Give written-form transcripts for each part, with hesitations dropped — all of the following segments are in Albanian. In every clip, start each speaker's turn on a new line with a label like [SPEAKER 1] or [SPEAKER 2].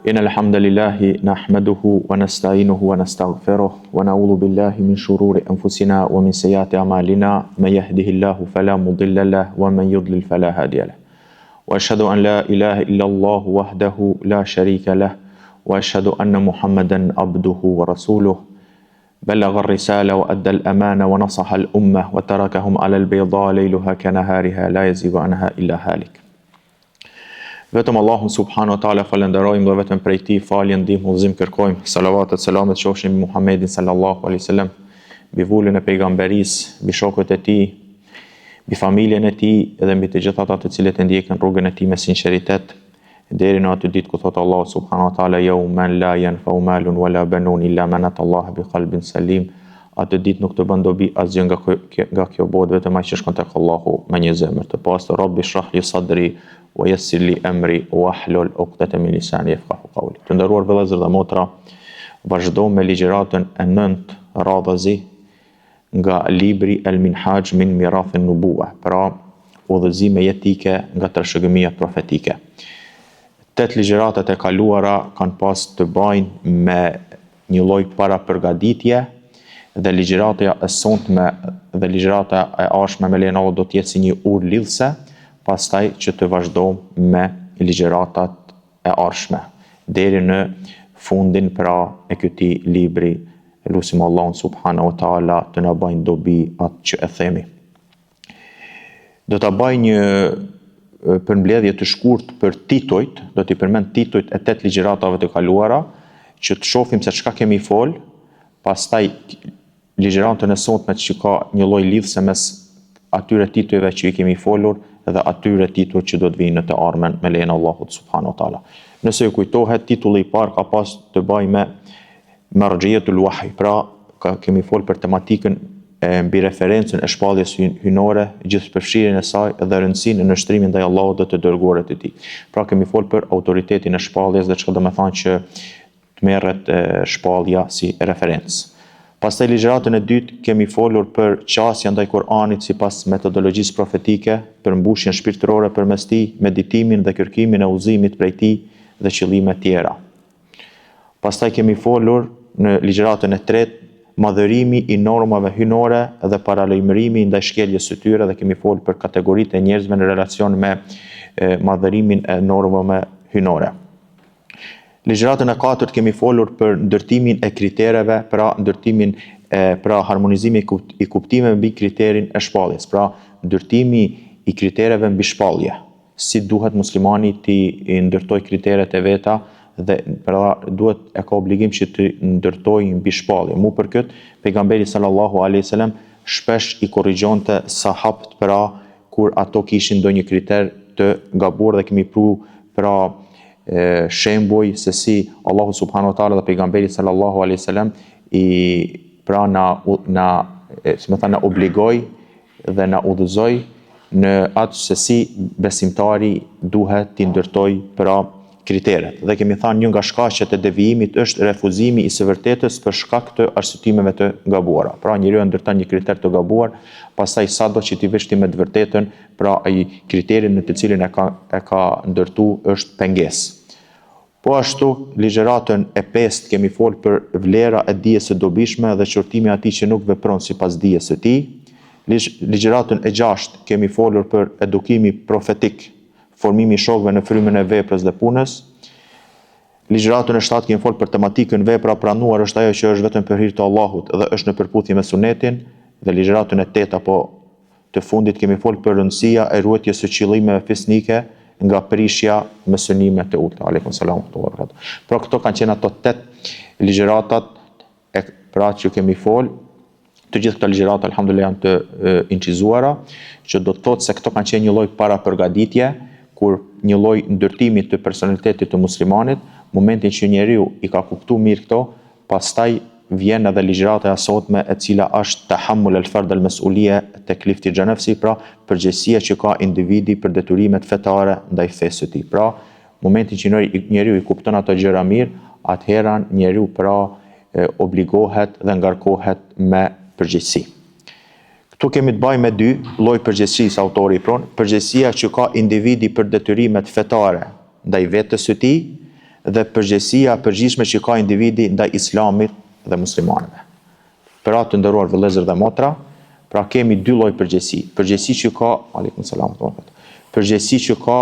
[SPEAKER 1] إن الحمد لله نحمده ونستعينه ونستغفره ونعوذ بالله من شرور أنفسنا ومن سيئات أعمالنا من يهده الله فلا مضل له ومن يضلل فلا هادي له وأشهد أن لا إله إلا الله وحده لا شريك له وأشهد أن محمدا عبده ورسوله بلغ الرسالة وأدى الأمانة ونصح الأمة وتركهم على البيضاء ليلها كنهارها لا يزيغ عنها إلا هالك. Vetëm Allahun subhanahu wa taala falenderojmë dhe vetëm prej tij faljen, ndihmë, udhëzim kërkojmë. Salavatet, selamet qofshin mbi Muhammedin sallallahu alaihi wasallam, mbi vulën e pejgamberisë, mbi shokët e tij, mbi familjen e tij dhe mbi të gjithë ata të cilët e ndjekën rrugën e tij me sinqeritet deri në atë ditë ku thot Allahu subhanahu wa taala yawman la yanfa'u malun wala banun illa man ata Allah biqalbin salim. Atë ditë nuk të bën dobi asgjë nga kjo botë vetëm ai që shkon tek Allahu me një zemër të pastër. Rabbi shrah li sadri wa yassir li amri wahlul 'uqdatan min lisani yafqahu qawli. Të nderuar vëllezër dhe motra, vazhdojmë me ligjëratën e 9 radhazi nga libri El Minhaj min Mirath an-Nubuwa, pra udhëzime jetike nga trashëgimia profetike. 8 ligjëratat e kaluara kanë pas të bajnë me një lloj parapërgatitje dhe ligjërata e sonte dhe ligjërata e ardhshme me lejen e Allahut do të jetë si një urë lidhse, pastaj që të vazhdojmë me ligjëratat e ardhshme deri në fundin pra e këtij libri. Lutim Allahun subhanahu wa taala të na bëjë dobi atë që e themi. Do ta bëj një përmbledhje të shkurtë për titujt, do t'i përmend titujt e 8 ligjëratave të kaluara, që të shohim se çka kemi fol, pastaj ligjëratën e sotme që ka një lloj lidhse mes atyre titujve që i kemi folur dhe atyre titujve që do të vinë në të ardhmen me lejen e Allahut subhanahu wa taala. Nëse ju kujtohet, titulli i parë ka pas të bëjë me marjiatul wahy, pra kemi fol për tematikën mbi referencën e shpalljes hyjnore, gjithëpërfshirjen e saj dhe rëndësinë në nështrimin ndaj Allahut dhe të dërguarit të tij. Pra kemi fol për autoritetin e shpalljes dhe çka do të thonë që të merret shpallja si referencë. Pastaj ligjëratën e dytë kemi folur për qasjen ndaj Kur'anit sipas metodologjisë profetike, për mbushjen shpirtërore përmes tij, meditimin dhe kërkimin e udhëzimit prej tij dhe qëllime tjera. Pastaj kemi folur në ligjëratën e tretë madhërimi i normave hyjnore dhe paralajmërimi ndaj shkeljes së tyre dhe kemi folur për kategoritë e njerëzve në relacion me madhërimin e normave hyjnore. Ligjëratën e katërt kemi folur për ndërtimin e kritereve, pra ndërtimin pra harmonizimi i kuptimeve mbi kriterin e shpalljes, pra ndërtimi i kritereve mbi shpallje. Si duhet muslimani të ndërtoj kriteret e veta dhe pra duhet e ka obligim që të ndërtoj mbi shpallje. Mu për këtë, pejgamberi sallallahu alaihi wasallam shpesh i korrigjonte sahabët pra kur ato kishin ndonjë kriter të gabuar dhe kemi pru pra shembuj se si Allahu subhanahu wa taala dhe pejgamberi sallallahu alaihi wasallam pra na obligoj dhe na udhëzoj në atë se si besimtari duhet t'i ndërtoj pra kriteret. Dhe kemi thënë një nga shkaqet e devijimit është refuzimi i së vërtetës për shkak të arsyetimeve të gabuara. Pra njeriu ndërton një kriter të gabuar, pastaj sado që t'i vështi me të vërtetën, pra ai kriterin në të cilin e ka ndërtu është pengesë. Po ashtu, ligjëratën e 5 kemi folur për vlera e dijes së dobishme dhe qortimi atij që nuk vepron sipas dijes së tij. Ligjëratën e 6 kemi folur për edukimi profetik, formimi i shokëve në frymën e veprës dhe punës. Ligjëratën e 7 kemi folur për tematikën vepra pranuar është ajo që është vetëm për hir të Allahut dhe është në përputhje me sunetin, dhe ligjëratën e 8 apo të fundit kemi folur për rëndësia e ruajtjes së qëllimeve fisnike nga prishja me synime të ulta. Aleikum selam wa rahmatullah. Pra këto kanë qenë ato 8 ligjëratat pra që kemi fol. Të gjithë këto ligjërata alhamdulillah janë të incizuara, që do të thotë se këto kanë qenë një lloj parapërgatitje, kur një lloj ndërtimi të personalitetit të muslimanit, momentin që njeriu i ka kuptuar mirë këto, pastaj vjen edhe ligjërata e sotme e cila është tahammul al-fard al-mas'uliyya taklif tijah nafsi, pra përgjegjësia që ka individi për detyrimet fetare ndaj fesë së tij. Pra momentin që njeriu i kupton ato gjëra mirë, atëherë njeriu pra obligohet dhe ngarkohet me përgjegjësi. Këtu kemi të bëjmë me dy lloj përgjegjësisë, autori i pron, përgjegjësia që ka individi për detyrimet fetare ndaj vetes së tij dhe përgjegjësia e përgjithshme që ka individi ndaj islamit dhe muslimanëve. Pra të nderuar vëllezër dhe motra, pra kemi dy lloj përgjegjësi. Përgjegjësi që ka, aleikum selam, përgjegjësi që ka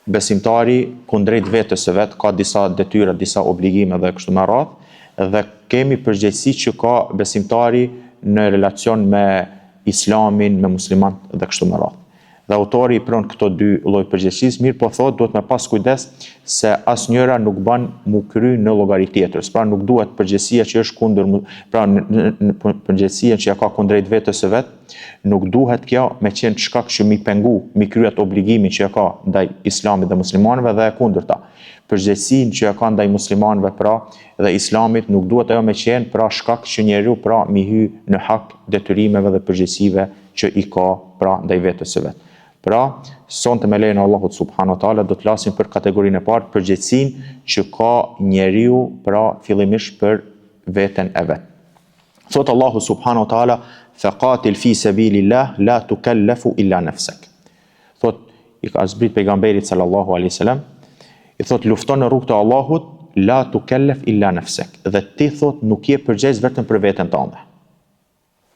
[SPEAKER 1] besimtari kundrejt vetes së vet, ka disa detyra, disa obligime dhe kështu me radhë, dhe kemi përgjegjësi që ka besimtari në relacion me islamin, me muslimanët dhe kështu me radhë. Dhe autori i pron këto dy lloj përgjegjësisë, mirë po thotë duhet me pas kujdes se asnjëra nuk bën mu kry në llogari tjetrës. Pra nuk duhet përgjegjësia që është kundër, pra në përgjegjësia që ja ka kundrejt vetes së vet, nuk duhet kjo me qenë shkak që mi pengu, mi kryet obligimin që ja ka ndaj islamit dhe muslimanëve dhe e kundërta. Përgjegjësinë që ja ka ndaj muslimanëve pra dhe islamit nuk duhet ajo me qenë pra shkak që njeriu pra mi hy në hak detyrimeve dhe përgjegjësive që i ka pra ndaj vetes së vet. Pra, sonte me lejen e Allahut subhanahu wa taala do të flasim për kategorinë e parë, përgjegjësinë që ka njeriu pra fillimisht për veten e vet. Thot Allahu subhanahu wa taala: "Faqatil fi sabilillah la tukallafu illa nafsak." Thot i ka zbrit pejgamberit sallallahu alaihi wasallam, i thot lufton në rrugën e Allahut, la tukallaf illa nafsak. Dhe ti thot nuk je përgjegjës vetëm për veten tënde.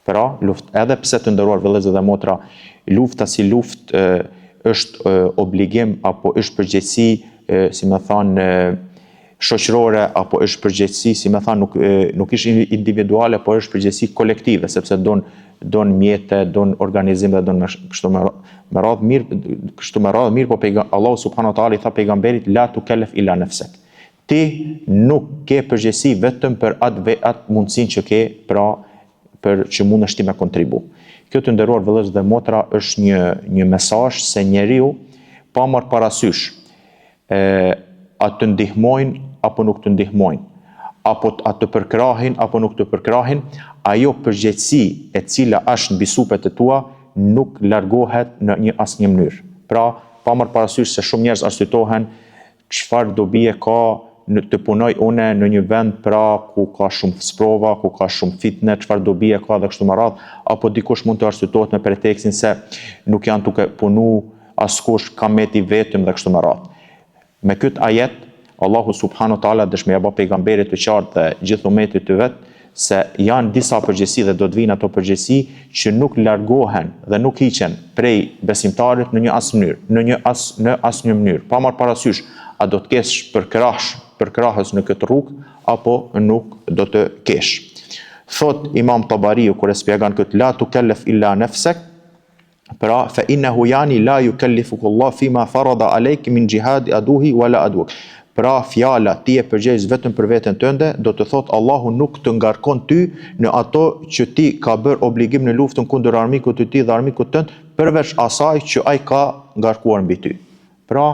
[SPEAKER 1] Pra, edhe pse të nderuar vëllezër dhe motra, lufta si luftë është obligim apo është përgjegjësi, si më thon, shoqërore apo është përgjegjësi, si më thon, nuk është individuale, por është përgjegjësi kolektive, sepse don mjete, don organizim dhe don kështu me radhë mirë, po Allahu subhanahu wa taala i tha pejgamberit la tukallaf illa nafsak. Ti nuk ke përgjegjësi vetëm për atë mundësinë që ke, pra për që mundesh ti me kontribu. Kjo të nderuar vëllezër dhe motra është një mesazh se njeriu pa marrë parasysh a të ndihmojnë apo nuk të ndihmojnë, apo a të përkrahin apo nuk të përkrahin, ajo përgjegjësi e cila është mbi supet e tua nuk largohet në asnjë mënyrë. Pra, pa marrë parasysh se shumë njerëz arsyetohen çfarë dobie ka të punoj une në një vend pra ku ka shumë sprova, ku ka shumë fitne, çfarë dobi e ka dhe kështu me radhë, apo dikush mund të arsyetohet me pretekstin se nuk janë duke punu askush, ka meti vetëm dhe kështu me radhë. Me këtë ajet, Allahu subhanahu wa taala dëshmë ia bë pejgamberit të qartë dhe gjithë ummetit të vet se janë disa përgjegjësi dhe do të vinë ato përgjegjësi që nuk largohen dhe nuk hiqen prej besimtarit në asnjë mënyrë. Pa marrë parasysh a do të kesh përkrahës në këtë rrugë apo nuk do të kesh. Thot Imam Tabariu kur e shpjegon këtë la tukallaf illa nafsak, pra fa innahu yani la yukallifuka Allah fima farada alayk min jihad aduhi wala aduk. Pra fjala ti e përgjegjës vetëm për veten tënde, do të thot Allahu nuk të ngarkon ty në ato që ti ka bërë obligim në luftën kundër armikut të ti dhe armikut tënd, përveç asaj që ai ka ngarkuar mbi ty. Pra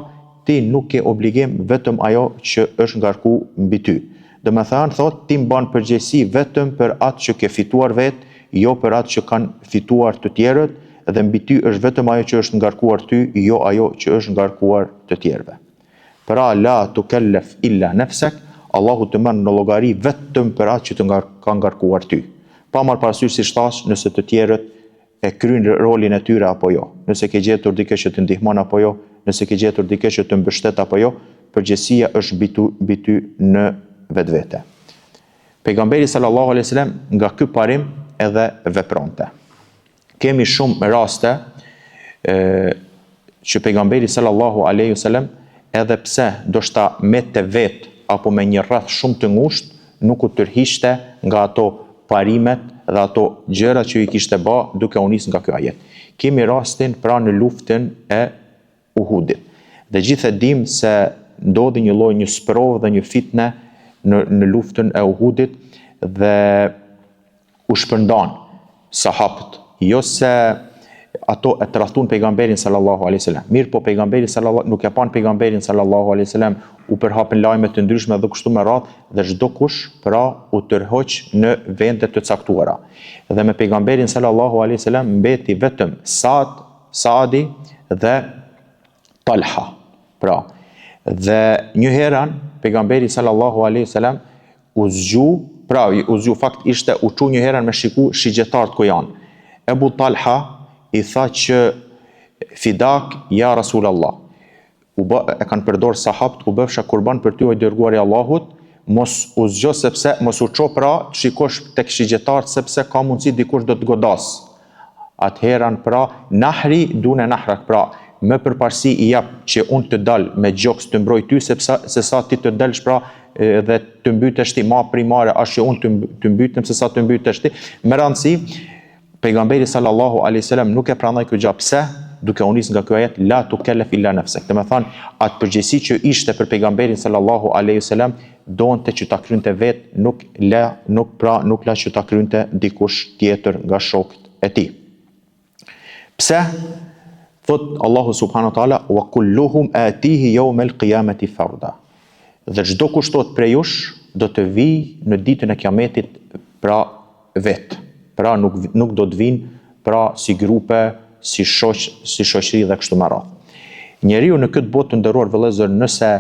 [SPEAKER 1] ti nuk ke obligim vetëm ajo që është ngarku mbi ty. Dhe me thënë, thot, ti mban përgjegjësi vetëm për atë që ke fituar vetë, jo për atë që kanë fituar të tjerët, dhe mbi ty është vetëm ajo që është ngarkuar ty, jo ajo që është ngarkuar të tjerëve. Pra la tukallaf illa nafsak, Allahu të merr në llogari vetëm për atë që të ka ngarkuar ty. Pa marrë parasysh si thash, nëse të tjerët e kryjnë rolin e tyre apo jo. Nëse ke gjetur dikë që të ndihmon apo jo, nëse ke gjetur dikë që të mbështet apo jo, përgjegjësia është mbi ty në vetvete. Pejgamberi sallallahu alaihi wasallam nga ky parim edhe vepronte. Kemi shumë raste që pejgamberi sallallahu alaihi wasallam edhe pse ndoshta me të vet apo me një rreth shumë të ngushtë nuk u tërhiqte nga ato parimet dhe ato gjëra që i kishte bë duke u nis nga ky ajet. Kemi rastin pra në luftën e Uhudit. Dhe gjithë e dim se ndodhi një sprovë dhe një fitne në luftën e Uhudit dhe u shpërndan sahabët. Jo se ato e tradhtun pejgamberin sallallahu alaihi wasallam. Mirë po pejgamberi nuk e pan pejgamberin sallallahu alaihi wasallam u përhapen lajme të ndryshme dhe kështu me radhë dhe çdo kush pra u tërhoq në vende të caktuara. Dhe me pejgamberin sallallahu alaihi wasallam mbeti vetëm Saadi dhe Talha. Pra, dhe një herën pejgamberi sallallahu alaihi wasallam u zgju fakt ishte u çu një herën me shiku shigjetarët ku janë. Ebu Talha i tha që fidak ja Rasulallah, e kanë përdorur sahabët, u bëfsha kurban për ty o i dërguari i Allahut, mos u zgjo sepse mos u ço pra të shikosh tek shigjetarët sepse ka mundësi dikush do të godas. Atëherën pra nahri dune nahrak, pra më përparësi i jap që unë të dal me gjoks të mbroj ty se sa ti të dalsh pra dhe të mbytesh ti, ma primare është që unë të mbytem se sa të mbytesh ti. Me rëndësi, pejgamberi sallallahu alaihi wasallam nuk e pranoi këtë gjë. Pse? Duke u nis nga ky ajet la tukallaf illa nafsak. Do të thonë atë përgjegjësi që ishte për pejgamberin sallallahu alaihi wasallam donte që ta krynte vet, nuk la që ta krynte dikush tjetër nga shokët e tij. Pse? Thot Allahu subhanahu wa taala wa kulluhum atihi yawm al-qiyamati farda. Dhe çdo kushtot prej jush do të vijë në ditën e Kiametit pra vet. Pra nuk do të vinë pra si grupe, si shoqëri dhe kështu me radhë. Njeriu në këtë botë të nderuar vëllezër, nëse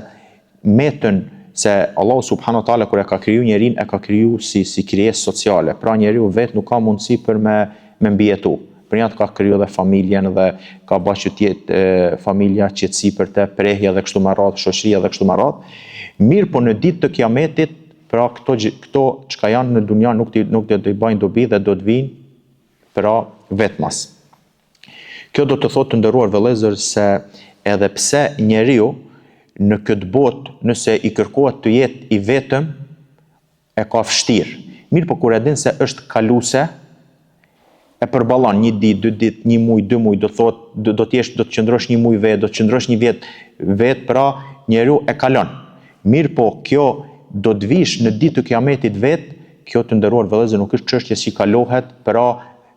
[SPEAKER 1] metën se Allahu subhanahu wa taala kur e ka kriju njerin e ka kriju si krijesë sociale. Pra njeriu vet nuk ka mundësi për me mbijetu. Për një ka kriju dhe familjen dhe ka bërë që tjetë familja qetësi për te, prehja dhe kështu me radhë, shoqëria dhe kështu me radhë. Mirë, po në ditë të Kiametit, pra këto çka janë në dunja nuk do të bëjnë dobi dhe do të vinë pra vetmas. Kjo do të thotë të nderuar vëllezër se edhe pse njeriu në këtë botë nëse i kërkohet të jetë i vetëm e ka vështirë. Mirë, po kur e din se është kaluese, e përballon 1 ditë, 2 ditë, 1 muaj, 2 muaj, do të qëndrosh 1 muaj vetë, do të qëndrosh 1 vjet vetë, pra njeriu e kalon. Mirë, po kjo do të vish në ditë të Kiametit vetë, kjo të nderuar vëllezër nuk është çështje që kalohet, pra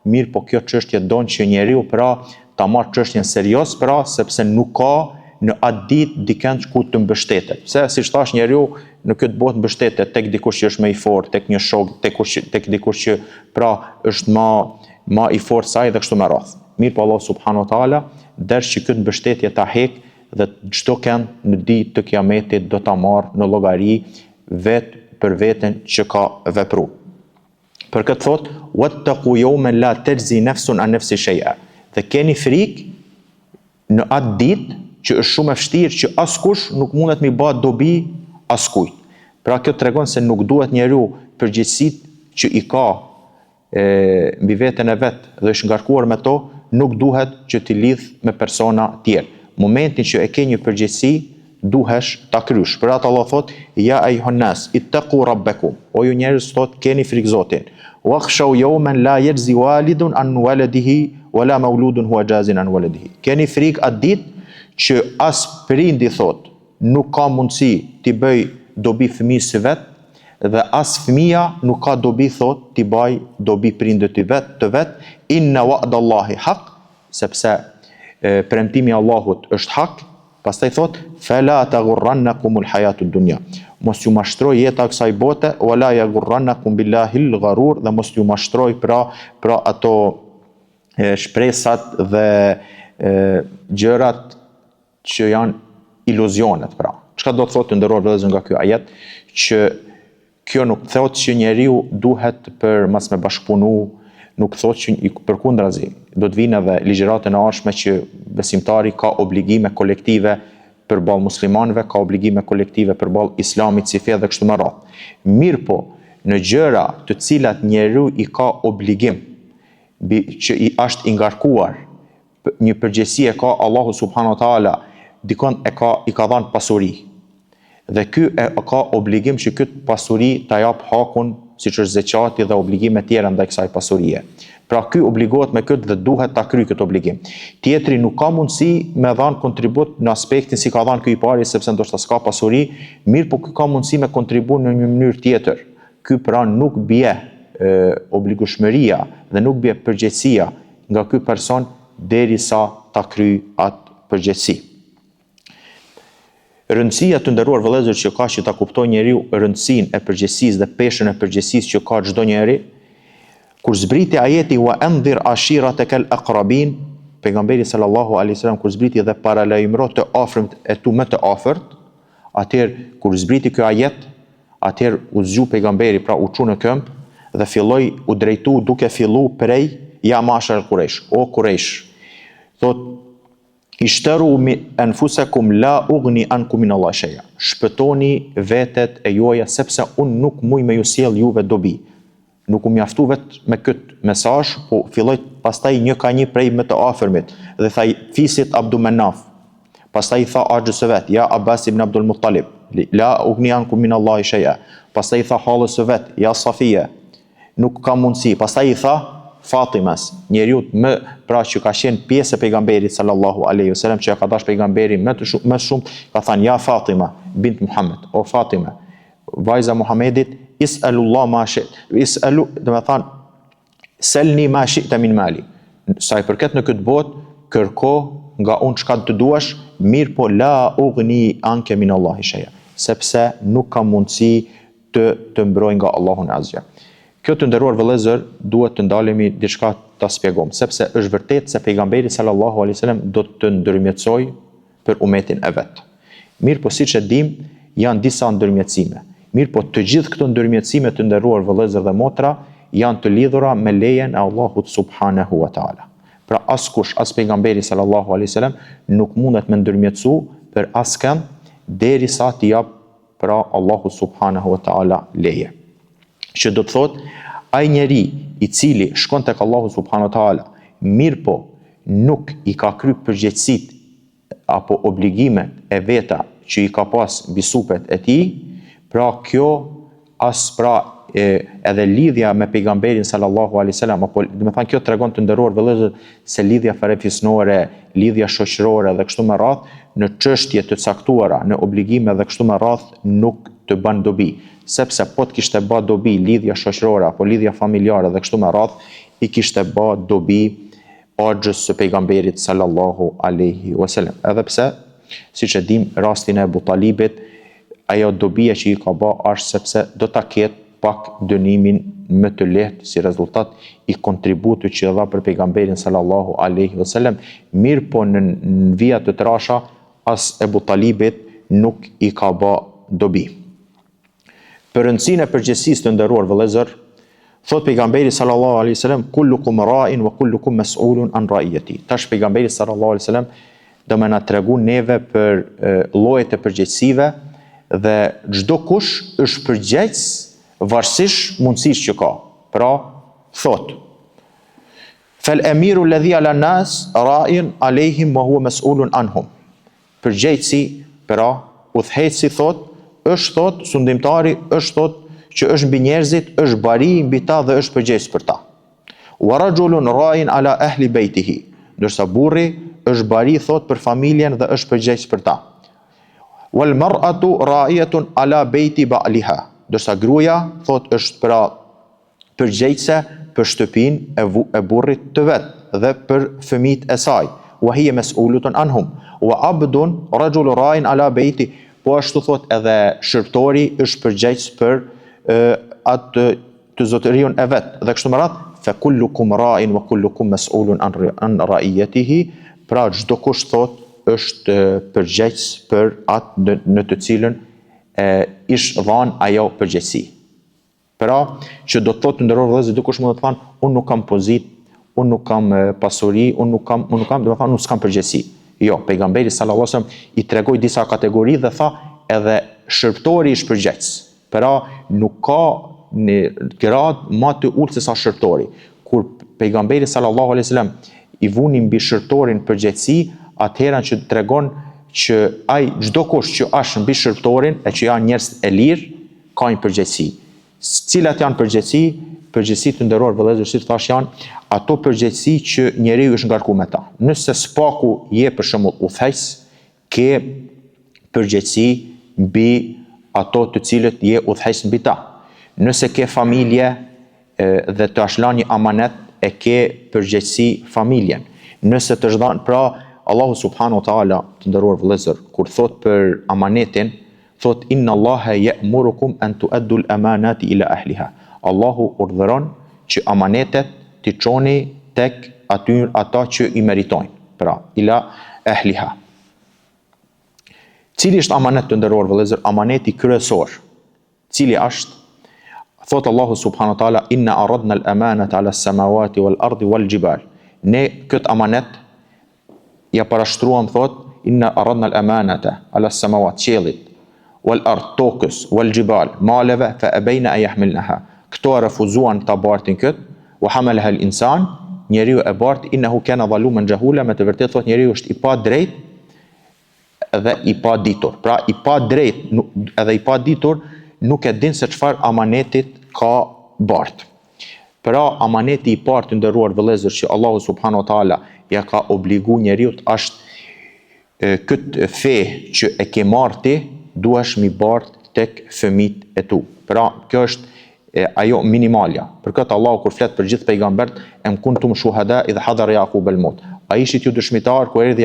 [SPEAKER 1] mirë, po kjo çështje don që njeriu pra ta marrë çështjen serioz, pra sepse nuk ka në atë ditë dikën ku të mbështetet. Pse siç thash njeriu në këtë botë mbështetet tek dikush që është më i fortë, tek një shok, tek dikush që pra është më i fortë saj dhe kështu me radhë. Mirë, po Allah subhanahu wa taala dersh që këtë mbështetje ta hek dhe çdo kënd në ditë të Kiametit do ta marrë në llogari vetë për veten që ka vepruar. Për këtë thot wattaqu yawman la tajzi nafsun an nafsi shay'a. Dhe keni frikë në atë ditë që është shumë e vështirë që askush nuk mundet me bë dobi askujt. Pra kjo tregon se nuk duhet njeriu përgjegjësitë që i ka mbi veten e vet dhe është ngarkuar me to, nuk duhet që t'i lidh me persona tjerë. Momentin që e ke një përgjegjësi, duhesh ta krysh. Për atë Allah thot: "Ya ayyuhan nas, ittaqu rabbakum." O ju njerëz, thot, keni frikë Zotin. "Wakhshaw yawman la yajzi walidun an waladihi wala mauludun huwa jazin an waladihi." Keni frikë atë ditë që as prindi thot nuk ka mundësi t'i bëj dobi fëmijës së vet dhe as fëmia nuk ka dobi thot t'i bëj dobi prindit të vet. Inna wa'dallahi haq, sepse premtimi i Allahut është hak. Pastaj thot fala taghurrannakumul hayatud dunya. Mos ju mashtroj jeta e kësaj bote, wala yaghurrannakum billahil gharur, dhe mos ju mashtroj pra ato shpresat dhe gjërat që janë iluzionet. Pra çka do të thotë nderuar vëllezër nga ky ajet, që kjo nuk thotë që njeriu duhet për mas me bashkëpunu, nuk thotë që përkundrazi do të vinë edhe ligjëratën e arshme që besimtari ka obligime kolektive përballë muslimanëve, ka obligime kolektive përballë islamit si fe dhe kështu me radhë. Mirë, po në gjëra të cilat njeriu i ka obligim që i është i ngarkuar, një përgjegjësi e ka Allahu subhanahu wa taala, dikon i ka dhënë pasuri. Dhe ky ka obligim që këtë pasuri ta jap hakun, siç është zeqati dhe obligime tjera ndaj kësaj pasurie. Pra ky obligohet me këtë dhe duhet ta kryejë këtë obligim. Tjetri nuk ka mundësi me dhënë kontribut në aspektin si ka dhënë ky i pari, sepse ndoshta s'ka pasuri, mirë, po ky ka mundësi me kontribu në një mënyrë tjetër. Ky pra nuk bie obligueshmëria dhe nuk bie përgjegjësia nga ky person derisa ta kryejë atë përgjegjësi. Rëndësia të nderuar vëllezër që ka që ta kuptojë njeriu rëndësinë e përgjegjësisë dhe peshën e përgjegjësisë që ka çdo njeri, kur zbriti ajeti wa anzir ashiratakal aqrabin, pejgamberi sallallahu alaihi wasallam kur zbriti dhe paralajmëro të afërmt e tu më të afërt, atëherë kur zbriti ky ajet, atëherë u zgju pejgamberi, pra u çu në këmbë dhe filloi u drejtu duke fillu prej ja mashar Quraysh, o Quraysh. Thot Ishtëru anfusakum la ughni ankum min Allah shay'a. Shpëtoni vetet e juaja sepse unë nuk muj me ju sjell juve dobi. Nuk u mjaftu vetë me këtë mesazh, po filloi pastaj një ka një prej më të afërmit dhe tha fisit Abdul Manaf. Pastaj tha axhës së vet, ja Abbas ibn Abdul Muttalib, la ughni ankum min Allah shay'a. Pastaj tha hallës së vet, ja Safia, nuk ka mundësi. Pastaj i tha Fatimas, njeriu pra që ka qenë pjesë e pejgamberit sallallahu alaihi wasallam, që ka dash pejgamberi më shumë, ka thënë ja Fatima bint Muhammed, o Fatima, vajza Muhamedit, is'alullah ma shi't, is'alu, do të thonë selni ma shi'ta min mali. Sa i përket në këtë botë, kërko nga unë çka të duash, mirë po la ughni anke min Allahi shay'a, sepse nuk ka mundësi të mbroj nga Allahun azza. Kjo të nderuar vëllezër, duhet të ndalemi diçka ta shpjegojmë, sepse është vërtet se pejgamberi sallallahu alaihi wasallam do të ndërmjetësoj për umetin e vet. Mirë po siç e dim, janë disa ndërmjetësime. Mirë po të gjithë këto ndërmjetësime të nderuar vëllezër dhe motra janë të lidhura me lejen e Allahut subhanahu wa taala. Pra askush, as pejgamberi sallallahu alaihi wasallam nuk mundet me ndërmjetësu për askën derisa t'i jap pra Allahu subhanahu wa taala leje. Që do të thotë, ai njeri i cili shkon tek Allahu subhanahu wa taala, mirë po nuk i ka kry përgjegjësitë apo obligimet e veta që i ka pas mbi supet e tij, pra kjo edhe lidhja me pejgamberin sallallahu alaihi wasallam, apo do të thonë kjo tregon të nderuar vëllezër se lidhja farefisnore, lidhja shoqërore dhe kështu me radh në çështje të caktuara, në obligime dhe kështu me radh nuk të bën dobi, sepse po të kishte bë dobi lidhja shoqërore apo lidhja familjare dhe kështu me radh, i kishte bë dobi axhës së pejgamberit sallallahu alaihi wasallam. Edhe pse, siç e dim, rastin e Abu Talibit, ajo dobia që i ka bë është sepse do ta ketë pak dënimin më të lehtë si rezultat i kontributit që dha për pejgamberin sallallahu alaihi wasallam, mirë po në vija të trasha as Abu Talibit nuk i ka bë dobi. Për rëndësinë e përgjegjësisë të nderuar vëllezër, thot pejgamberi sallallahu alaihi wasallam kullukum ra'in wa kullukum mas'ulun an ra'iyati. Tash pejgamberi sallallahu alaihi wasallam do më na tregon neve për llojet e përgjegjësive dhe çdo kush është përgjegjës varësisht mundësisë që ka. Pra thot fal amiru alladhi ala nas ra'in alehim wa huwa mas'ulun anhum. Përgjegjësi, pra udhëheci thot është thot sundimtari, është thot që është mbi njerëzit, është bari mbi ta dhe është përgjegjës për ta. Wa rajulun ra'in ala ahli baytihi, ndërsa burri është bari thot për familjen dhe është përgjegjës për ta. Wal mar'atu ra'iyatun ala bayti ba'liha, ndërsa gruaja thot është pra përgjegjëse për shtëpinë e burrit të vet dhe për fëmijët e saj. Wa hiya mas'ulatun anhum wa abdun rajulun ra'in ala bayti, po ashtu thot edhe shërptori është përgjegjës për atë të zotërion e vet dhe kështu me radh, fa kullukum ra'in wa kullukum mas'ulun an ra'iyatihi, pra çdo kush thot është përgjegjës për atë në të cilën ish dhanë ajo përgjegjësi. Pra që do të thotë nderuar vëllezër, dikush mund të thonë unë nuk kam pozitë, unë nuk kam pasuri, unë nuk kam, do të thonë unë s'kam përgjegjësi. Jo, pejgamberi sallallahu alajhi wasallam i tregoi disa kategori dhe tha edhe shërptori është përgjegjës. Pra nuk ka në grad më të ulët se sa shërptori. Kur pejgamberi sallallahu alajhi wasallam i vuni mbi shërptorin përgjegjësi, atëherë që tregon që ai çdo kush që është mbi shërptorin e që janë njerëz e lirë ka një përgjegjësi. Cilat janë përgjegjësi? Përgjegjësi të nderuar vëllezër, si thash, janë ato përgjegjësi që njeriu është ngarkuar me ta. Nëse spaku je për shembull udhëheqës, ke përgjegjësi mbi ato të cilët je udhëheqës mbi ta. Nëse ke familje dhe të është lënë një amanet, e ke përgjegjësi familjen. Nëse të është dhënë, pra Allahu subhanahu wa taala, të nderuar vëllezër, kur thot për amanetin, thot inna Allaha ya'murukum an tu'addu al-amanati ila ahliha. Allahu urdhëron që amanetet t'i çoni tek ata që i meritojnë, pra ila ahliha. Cili është amanet të nderuar vëllezër? Amaneti kryesor. Cili është? Thot Allahu subhanahu wa taala inna aradna al-amanata ala as-samawati wal-ardi wal-jibal. Ne këtë amanet ja parashtruam thot inna aradna al-amanata ala samawat qiellit wal ard tokës wal jibal maleve fa abayna an yahmilnaha. Këto refuzuan ta bartin kët, wa hamalaha al-insan, njeriu e bart innahu kana zaluman jahula, me të vërtetë thot njeriu është i pa drejt dhe i pa ditur. Pra i pa drejt edhe i pa ditur nuk e din se çfarë amanetit ka bart. Pra amaneti i parë të nderuar vëllezër që Allahu subhanahu wa taala ja ka obligu njeriu është këtë fe që e ke marrë ti, duhesh mi bart tek fëmijët e tu. Pra kjo është ajo minimalja. Për këtë Allahu kur flet për gjithë pejgambert, em kuntum shuhada idh hadara Yaqub al-maut. Ai ishit ju dëshmitar kur erdhi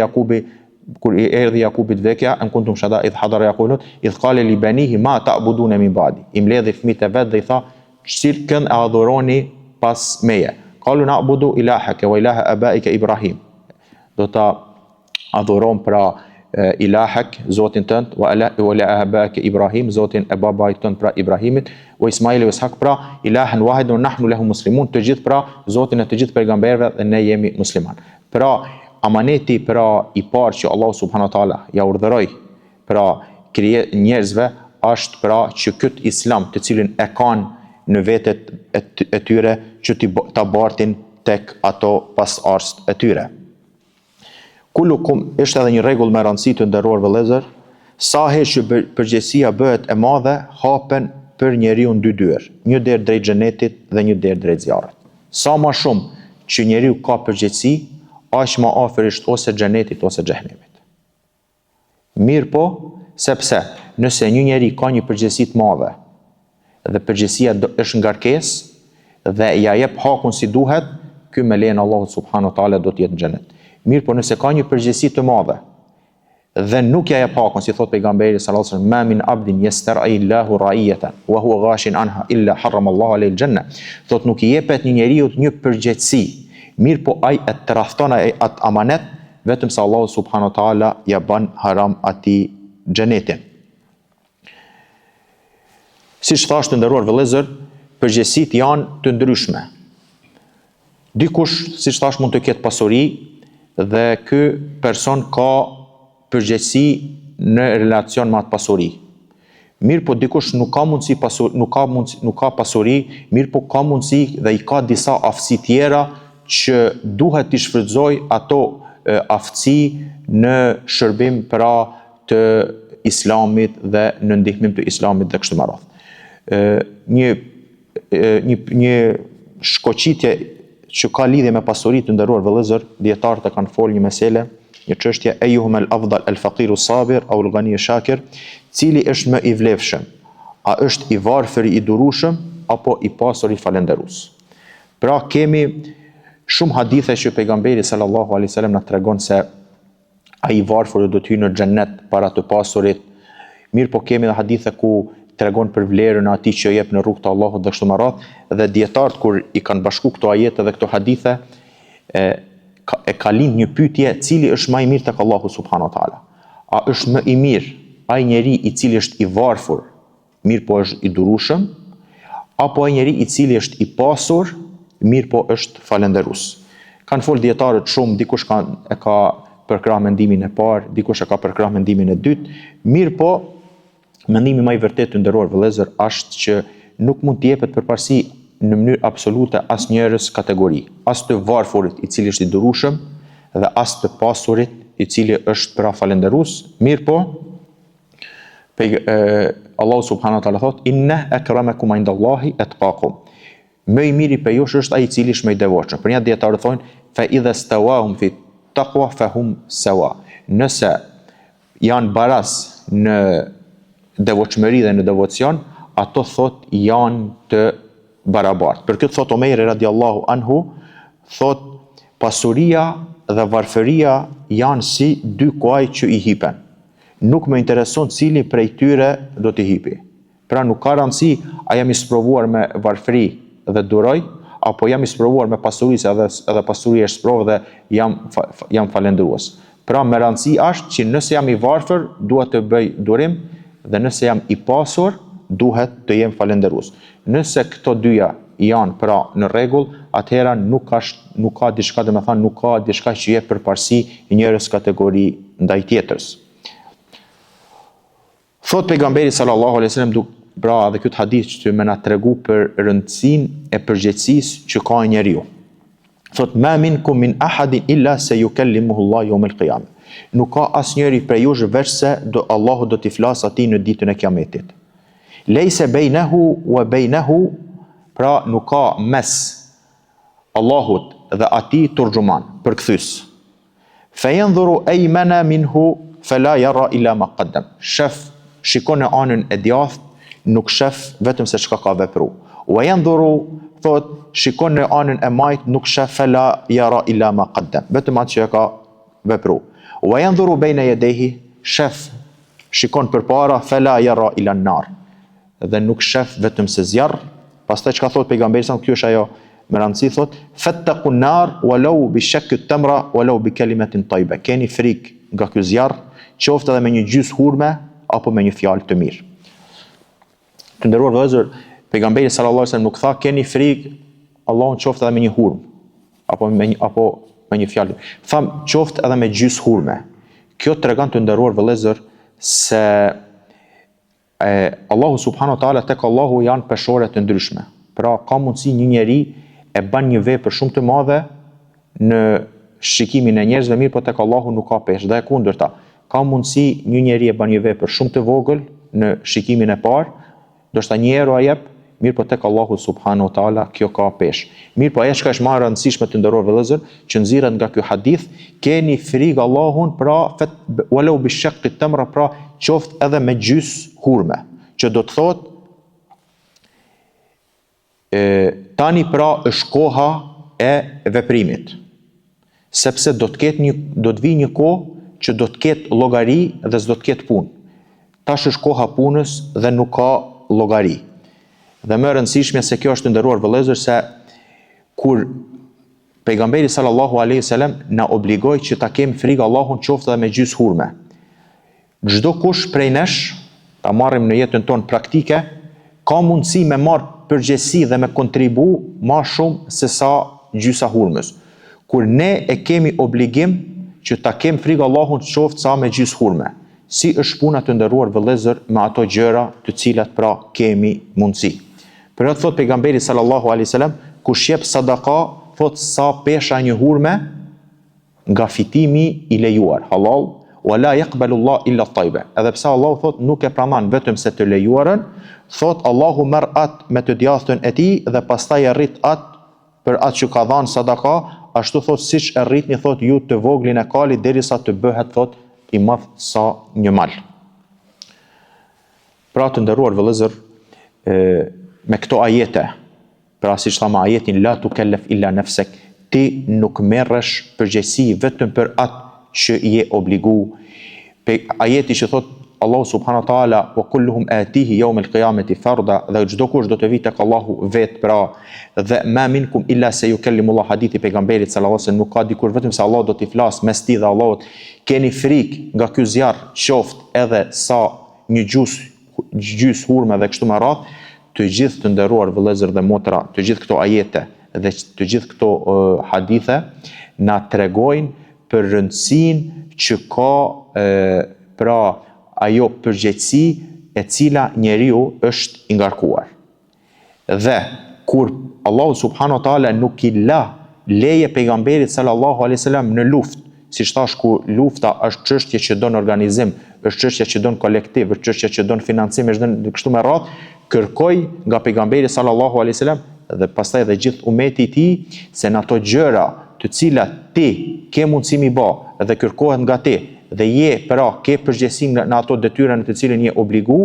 [SPEAKER 1] Jakubit vdekja, em kuntum shuhada idh hadara Yaqub al-maut, idh qala li banihi ma ta'buduna min ba'di. I mbledhi fëmijët e vet dhe i tha, "Cilkën e adhuroni pas meje?" Qalu na'budu ilahaka wa ilaha abaika Ibrahim. Do ta adhuron pra ilahak, zotin tënd, wa ilaha abaika Ibrahim, zotin e babait tënd pra Ibrahimit, wa Ismaili wa Ishaq, pra ilahan wahidun nahnu lahu muslimun, të gjithë pra zotin e të gjithë pejgamberëve dhe ne jemi musliman. Pra amaneti pra i parë që Allahu subhanahu wa taala ja urdhëroi pra njerëzve është pra që këtë islam të cilin e kanë në vetet e tyre që ta bartin tek ato pasardhësit e tyre. Kullukum është edhe një rregull me rëndësi të nderuar vëllezër, sa herë që përgjegjësia bëhet e madhe, hapen për njeriu dy dyer, një derë drejt xhenetit dhe një derë drejt zjarrit. Sa më shumë që njeriu ka përgjegjësi, aq më afër është ose xhenetit ose xhehenemit. Mirë po, sepse nëse një njeri ka një përgjegjësi të madhe dhe përgjegjësia është ngarkesë dhe ja jep hakun si duhet, ky me lejen Allahu subhanahu wa taala do të jetë në xhenet. Mirë po nëse ka një përgjegjësi të madhe dhe nuk ja jep hakun, si thot pejgamberi sallallahu alaihi wasallam, ma min abdin yastara'i Allahu ra'iyatan wa huwa ghashin anha illa harrama Allahu alayhi al-janna. Thot nuk i jepet një njeriu një përgjegjësi, mirë po ai e tradhton atë amanet, vetëm se Allahu subhanahu wa taala ja bën haram atij xhenetin. Siç thashë të nderuar vëllezër, përgjegjësitë janë të ndryshme. Dikush, siç thash, mund të ketë pasuri dhe ky person ka përgjegjësi në relacion me atë pasuri. Mirë po dikush nuk ka pasuri, mirë po ka mundësi dhe i ka disa aftësi tjera që duhet t'i shfrytëzoj ato aftësi në shërbim pra të islamit dhe në ndihmim të islamit dhe kështu me radhë. Një shkoqitje që ka lidhje me pasuritë të nderuar vëllezër, dietarët e kanë folë një mesele, një çështje ejuhum al-afdal al-faqiru sabir aw al-ghani shakir, cili është më i vlefshëm? A është i varfër i durueshëm apo i pasur i falënderues? Pra kemi shumë hadithe që pejgamberi sallallahu alaihi wasallam na tregon se ai i varfër do të hyjë në xhennet para të pasurit. Mirë po kemi edhe hadithe ku tregon për vlerën e atij që jep në rrugt të Allahut dhe kështu me radhë, dhe dietarët kur i kanë bashku këto ajete dhe këto hadithe e ka lind një pyetje, cili është më i mirë tek Allahu subhanahu wa taala? A është më i mirë ai njeri i cili është i varfër, mirë po është i durueshëm, apo ai njeri i cili është i pasur, mirë po është falënderues? Kanë folë dietarët shumë, dikush e ka përkrah mendimin e parë, dikush e ka përkrah mendimin e dytë, mirë po mendimi më i vërtetë të nderuar vëllezër është që nuk mund të jepet përparësi në mënyrë absolute asnjërs kategori, as të varfurit i cili është i durueshëm dhe as të pasurit i cili është pra falënderues. Mirë po, Allahu subhanahu wa taala thot inna akramakum indallahi atqakum. Më i miri për jush është ai i cili është më i devotshëm. Për një dietarë thonë fa idha stawahum fi taqwa fahum sawa. Nëse janë baraz në devotshmëri dhe në devocion, ato thot janë të barabartë. Për këtë thot Omeri radiallahu anhu, thot pasuria dhe varfëria janë si dy kuaj që i hipen. Nuk më intereson cili prej tyre do t'i hipi. Pra nuk ka rëndësi a jam i sprovuar me varfëri dhe duroj, apo jam i sprovuar me pasuri se edhe pasuri është sprovë dhe jam falëndërues. Pra me rëndësi është që nëse jam i varfër, duhet të bëj durim, dhe nëse jam i pasur, duhet të jem falënderues. Nëse këto dyja janë pra në rregull, atëherë nuk ka diçka, domethënë nuk ka diçka që jep përparësi njërës kategori ndaj tjetrës. Thot pejgamberi sallallahu alaihi wasallam, pra edhe këtë hadith që më na tregu për rëndësinë e përgjegjësisë që ka njeriu. Thot ma minkum min ahadin illa sayukallimuhu Allah yawm al-qiyamah. Nuk ka asnjëri prej jush veç se Allahu do t'i flasë atij në ditën e Kiametit. Lejse bejnehu wa bejnehu, pra nuk ka mes Allahut dhe atij turxhuman, përkthys. Fayanzuru aymana minhu fala yara illa ma qaddam. Shikon në anën e djathtë, nuk shef vetëm se çka ka vepru. Wa yanzuru, thot, shikon në anën e majt, nuk shef fala yara illa ma qaddam, vetëm atë që ka vepru. Wa yanzuru bayna yadayhi, shikon përpara, fala yara ila an-nar, dhe nuk shef vetëm se zjarr. Pastaj çka thot pejgamberi sa, kjo është ajo me rëndësi, thot fattaqu an-nar walau bi shakki at-tamra walau bi kalimatin tayyiba. Keni frikë nga ky zjarr, qoftë edhe me një gjys hurme apo me një fjalë të mirë. Të nderuar vëllezër, pejgamberi sallallahu alaihi wasallam nuk tha keni frikë Allahun qoftë edhe me një hurmë apo me një fjalë. Tham qoftë edhe me gjys hurme. Kjo tregon, të nderuar vëllezër, se Allahu subhanahu wa taala, tek Allahu janë peshore të ndryshme. Pra ka mundësi një njeri e bën një vepër shumë të madhe në shikimin e njerëzve mirë, por tek Allahu nuk ka peshë. Dhe e kundërta, ka mundësi një njeri e bën një vepër shumë të vogël në shikimin e parë, ndoshta një euro a jep, mirë po tek Allahu subhanahu wa taala kjo ka peshë. Mirë po ajo që është më e rëndësishme, të nderuar vëllezër, që nxirret nga ky hadith, keni frikë Allahun, pra walau bi shaqqi tamra, pra qoftë edhe me gjys hurme, që do të thotë tani pra është koha e veprimit, sepse do të vi një kohë që do të ketë llogari dhe s'do të ketë punë. Tash është koha punës dhe nuk ka llogari. Dhe më e rëndësishme se kjo është, të nderuar vëllezër, se kur pejgamberi sallallahu alaihi wasallam na obligoi që ta kemi frikë Allahun qoftë edhe me gjys hurme. Çdo kush prej nesh, ta marrim në jetën tonë praktike, ka mundësi me marr përgjegjësi dhe me kontribu ma shumë se sa gjysa hurmës. Kur ne e kemi obligim që ta kemi frikë Allahun qoftë sa me gjys hurme, si është puna, të nderuar vëllezër, me ato gjëra të cilat pra kemi mundësi. Për atë thot pejgamberi sallallahu alaihi wasallam, kush jep sadaka, thot sa pesha një hurme nga fitimi i lejuar, halal, wala yaqbalu Allah illa at-tayyiba. Edhe pse Allahu thot nuk e pranon vetëm se të lejuarën, thot Allahu merr atë me të djathtën e tij dhe pastaj e rrit atë për atë që ka dhënë sadaka, ashtu thot siç e rritni, thot ju të voglin e kalit derisa të bëhet, thot, i madh sa një mal. Pra të nderuar vëllezër, me këto ajete, pra siç thamë ajetin la tukallaf illa nafsak, ti nuk merresh përgjegjësi vetëm për atë që je obligu. Ajeti që thot Allahu subhanahu wa taala, wa kulluhum atihi yawm al-qiyamati farda, dhe çdo kush do të vijë tek Allahu vet, pra dhe ma minkum illa sayukallimu Allah, hadithi pejgamberit sallallahu alaihi wasallam, nuk ka dikur vetëm se Allah do t'i flas mes ti dhe Allahut. Keni frikë nga ky zjarr, qoftë edhe sa një gjys hurme dhe kështu me radhë. Të gjithë, të nderuar vëllezër dhe motra, të gjithë këto ajete dhe të gjithë këto hadithe na tregojnë për rëndësinë që ka pra ajo përgjegjësi e cila njeriu është i ngarkuar. Dhe kur Allahu subhanahu wa taala nuk i la leje pejgamberit sallallahu alaihi wasallam në luftë, siç thash, ku lufta është çështje që don organizim, është çështje që don kolektiv, është çështje që don financim, është don kështu me radhë, kërkoi nga pejgamberi sallallahu alaihi wasallam dhe pastaj edhe gjithë umeti i tij se në ato gjëra të cilat ti ke mundësi mi bë dhe kërkohet nga ti dhe je pra ke përgjegjësi në ato detyra në të cilën je obligu,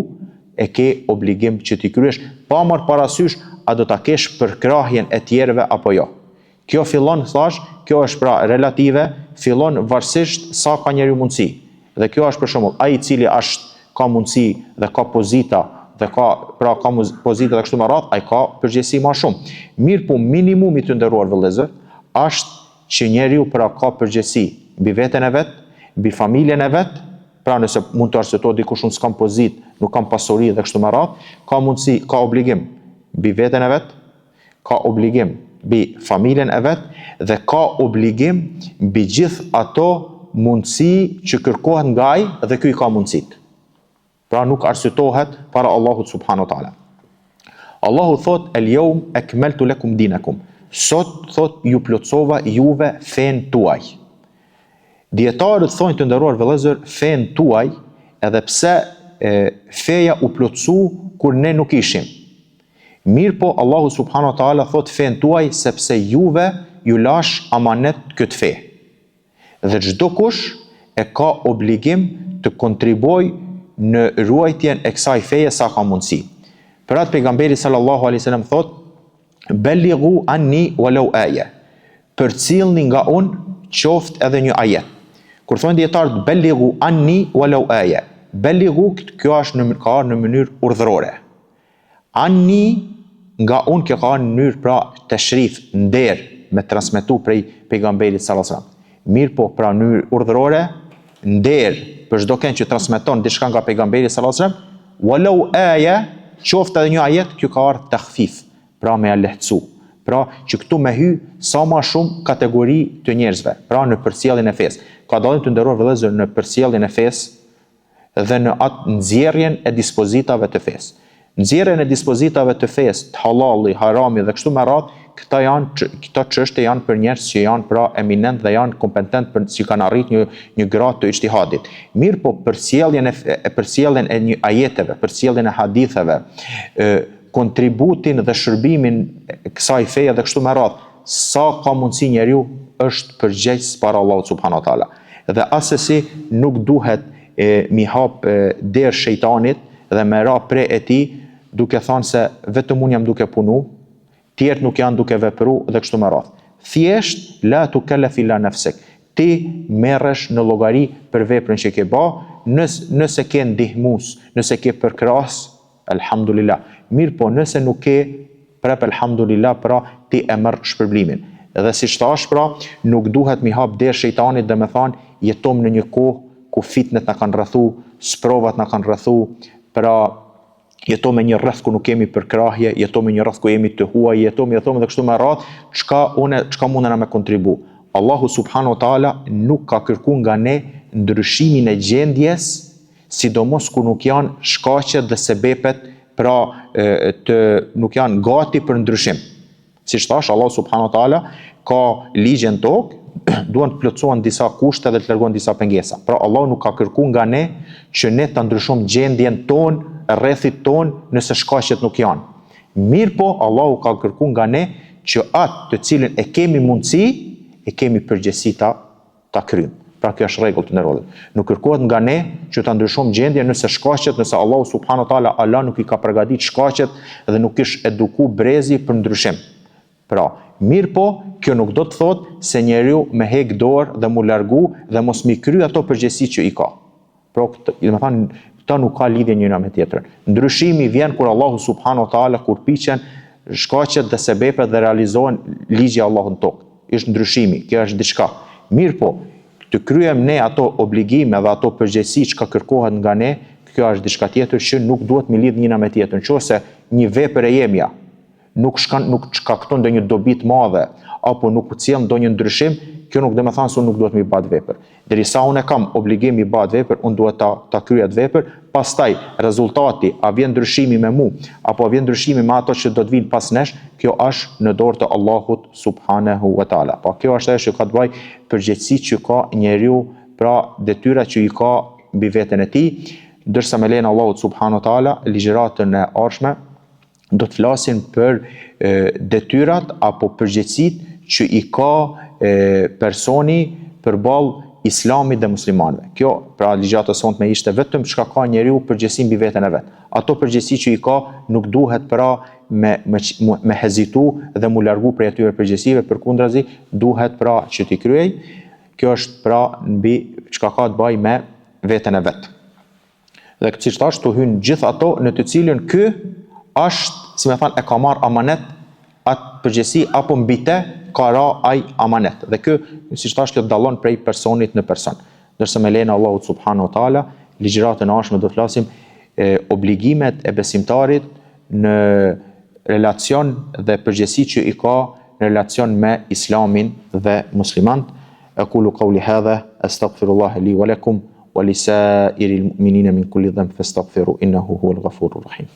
[SPEAKER 1] e ke obligim që t'i kryesh, pa marrë parasysh a do ta kesh përkrahjen e tjerëve apo jo. Kjo fillon, thash, kjo është pra relative, fillon varësisht sa ka njeriu mundësi. Dhe kjo është për shembull ai i cili ka mundësi dhe ka pozita dhe ka pozita dhe kështu me radhë, ai ka përgjegjësi më shumë. Mirë po minimumi, të nderuar vëllezër, është që njeriu pra ka përgjegjësi mbi veten e vet, mbi familjen e vet, pra nëse mund të arsyetojë dikush unë s'kam pozit, nuk kam pasuri dhe kështu me radhë, ka mundësi, ka obligim mbi veten e vet, ka obligim mbi familjen e vet dhe ka obligim mbi gjithë ato mundësi që kërkohet nga ai dhe ky i ka mundësit. Pra nuk arsyetohet para Allahut subhanahu wa taala. Allahu thot el-yawm akmaltu lakum dinakum. Sot thot ju plotësova juve fen tuaj. Dietarët thonë të nderuar vëllezër, fen tuaj, edhe pse feja u plotësu kur ne nuk ishim. Mirë po Allahu subhanahu wa taala thot fen tuaj sepse juve ju lash amanet këtë fe. Dhe çdo kush e ka obligim të kontribuoj në ruajtjen e kësaj feje sa ka mundësi. Për atë pejgamberi sallallahu alaihi wasallam thot: "Bellighu anni walau aya." Përcjellni nga unë qoftë edhe një ajet. Kur thonë dietarët bellighu anni walau aya, bellighu kjo është ka në mënyrë urdhërore. Anni nga unë kjo ka në mënyrë pra tashrif, nder, me transmetu prej pejgamberit sallallahu alaihi wasallam. Mirë po pra në mënyrë urdhërore, nder për çdo kënd që transmeton diçka nga pejgamberi sallallahu alaihi wasallam, walau aya, qoftë edhe një ajet, kjo ka ardhur takhfif, pra me lehtësu. Pra që këtu me hy sa ma shumë kategori të njerëzve, pra në përcjelljen e fesë. Ka dallim të nderuar vëllezër në përcjelljen e fesë dhe në atë nxjerrjen e dispozitave të fesë. Nxjerrjen e dispozitave të fesë, të halalli, harami dhe kështu me radhë, këto çështje janë për njerëz që janë pra eminent dhe janë kompetent për që kanë arritur një gradë të ijtihadit. Mirë po përcjelljen e një ajeteve, përcjelljen e haditheve, kontributin dhe shërbimin kësaj feje dhe kështu me radhë, sa ka mundësi njeriu është përgjegjës para Allahut subhanahu wa taala. Dhe asesi nuk duhet mi hap derë shejtanit dhe me ra pre e tij duke thënë se vetëm unë jam duke punu, tjerët nuk janë duke vepru dhe kështu me radhë. Thjesht la tukallaf illa nafsik. Ti merresh në llogari për veprën që ke bë, nëse ke ndihmues, nëse ke përkras, alhamdulillah. Mirë po nëse nuk ke, prap alhamdulillah, pra ti e merr shpërblimin. Dhe si thash pra, nuk duhet mi hap derë shejtanit dhe me thonë jetojmë në një kohë ku fitnet na kanë rrethu, sprovat na kanë rrethu, pra jetojmë me një rreth ku nuk kemi përkrahje, jetojmë me një rreth ku jemi të huaj, jetojmë dhe kështu me radhë, çka mundena me kontribu. Allahu subhanahu wa taala nuk ka kërkuar nga ne ndryshimin e gjendjes, sidomos kur nuk janë shkaqet dhe sebepet, pra nuk janë gati për ndryshim. Siç thash, Allahu subhanahu wa taala ka ligje në tokë, duan të plotësohen disa kushte dhe të largohen disa pengesa. Pra Allahu nuk ka kërkuar nga ne që ne ta ndryshojmë gjendjen tonë, rrethit tonë nëse shkaqet nuk janë. Mirë po, Allahu ka kërkuar nga ne që atë të cilin e kemi mundësi, e kemi përgjegjësi ta kryjmë. Pra kjo është rregull të nderuar. Nuk kërkohet nga ne që ta ndryshojmë gjendjen nëse shkaqet, nëse Allahu subhanahu wa taala Allah nuk i ka përgatitur shkaqet dhe nuk ish eduku brezi për ndryshim. Pra, mirë po, kjo nuk do të thotë se njeriu me hek dorë dhe mu largu dhe mos mi kry ato përgjegjësi që i ka. Pra, këta nuk ka lidhje njëra me tjetrën. Ndryshimi vjen kur Allahu subhanahu wa taala kur piqen shkaqet dhe sebepet dhe realizohen ligji i Allahut në tokë. Është ndryshimi, kjo është diçka. Mirë po, të kryejmë ne ato obligime dhe ato përgjegjësi që ka kërkohet nga ne, kjo është diçka tjetër që nuk duhet mi lidh njëra me tjetrën. Nëse një vepër e jemja nuk shkakton ndonjë dobi të madhe apo nuk sjell ndonjë ndryshim, kjo nuk do të thonë se unë nuk duhet mi bë atë vepër. Derisa unë kam obligim mi bë atë vepër, unë duhet ta kryej atë vepër, pastaj rezultati a vjen ndryshimi me mua apo a vjen ndryshimi me ato që do të vinë pas nesh, kjo është në dorë të Allahut subhanahu wa taala. Po kjo është ajo që ka të bëjë përgjegjësi që ka njeriu, pra detyra që i ka mbi veten e tij, ndërsa me lejen e Allahut subhanahu wa taala, ligjëratën e ardhshme do të flasin për detyrat apo përgjegjësitë që i ka personi përballë Islamit dhe muslimanëve. Kjo, pra ligjata sonte ishte vetëm çka ka njeriu përgjegjësi mbi veten e vet. Ato përgjegjësi që i ka nuk duhet pra me hezitu dhe mu largu prej atyre përgjegjësive, përkundrazi duhet pra që t'i kryej. Kjo është pra mbi çka ka të bëjë me veten e vet. Dhe siç thash, tu hyn gjithë ato në të cilën ky është, si më thënë, e ka marr amanet atë përgjegjësi apo mbi të ka ra ai amanet. Dhe ky, siç thash, kjo dallon prej personit në person. Ndërsa me lejen e Allahut subhanahu wa taala, ligjëratën e ardhshme do të flasim obligimet e besimtarit në relacion dhe përgjegjësi që i ka në relacion me Islamin dhe muslimant. Aqulu qawli hadha astaghfirullaha li wa lakum wa lisairil mu'minina min kulli dhanb fastaghfiru innahu huwal ghafurur rahim.